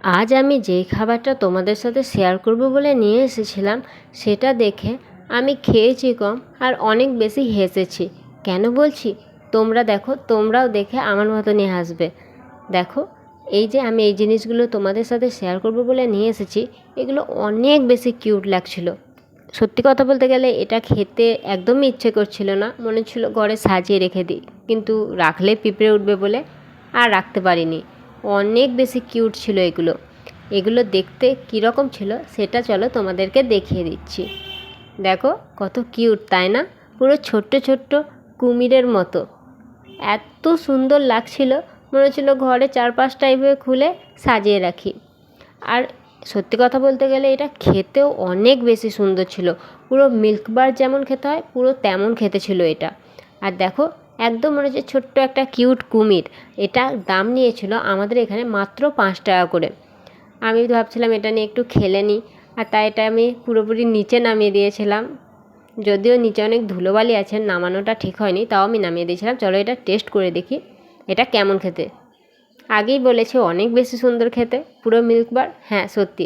আজ আমি যেই খাবারটা তোমাদের সাথে শেয়ার করব বলে নিয়ে এসেছিলাম সেটা দেখে আমি খেয়েছি কম আর অনেক বেশি হেসেছি। কেন বলছি তোমরা দেখো, তোমরাও দেখে আমার মতনই হাসবে। দেখো, এই যে আমি এই জিনিসগুলো তোমাদের সাথে শেয়ার করব বলে নিয়ে এসেছি, এগুলো অনেক বেশি কিউট লাগছিল। সত্যি কথা বলতে গেলে এটা খেতে একদমই ইচ্ছে করছিল না, মনে ছিল ঘরে সাজিয়ে রেখে দিই, কিন্তু রাখলে পিঁপড়ে উঠবে বলে আর রাখতে পারিনি। অনেক বেশি কিউট ছিল এগুলো। এগুলো দেখতে কীরকম ছিল সেটা চলো তোমাদেরকে দেখিয়ে দিচ্ছি। দেখো কত কিউট, তাই না? পুরো ছোট্ট ছোট্ট কুমিরের মতো এত সুন্দর লাগছিল, মনে হচ্ছিল ঘরে 4-5টা এভাবে খুলে সাজিয়ে রাখি। আর সত্যি কথা বলতে গেলে এটা খেতেও অনেক বেশি সুন্দর ছিল। পুরো মিল্ক বার যেমন খেতে হয় পুরো তেমন খেতে ছিল এটা। আর দেখো, একদম মনে হচ্ছে ছোট্ট একটা কিউট কুমির। এটা দাম নিয়েছিল আমাদের এখানে মাত্র 5 টাকা করে। আমি ভাবছিলাম এটা নিয়ে একটু খেলে নিই, আর তাই এটা আমি পুরোপুরি নিচে নামিয়ে দিয়েছিলাম। যদিও নিচে অনেক ধুলোবালি আছে, নামানোটা ঠিক হয়নি, তাও আমি নামিয়ে দিয়েছিলাম। চলো এটা টেস্ট করে দেখি এটা কেমন খেতে। আগেই বলেছি অনেক বেশি সুন্দর খেতে, পুরো মিল্ক বার। হ্যাঁ সত্যি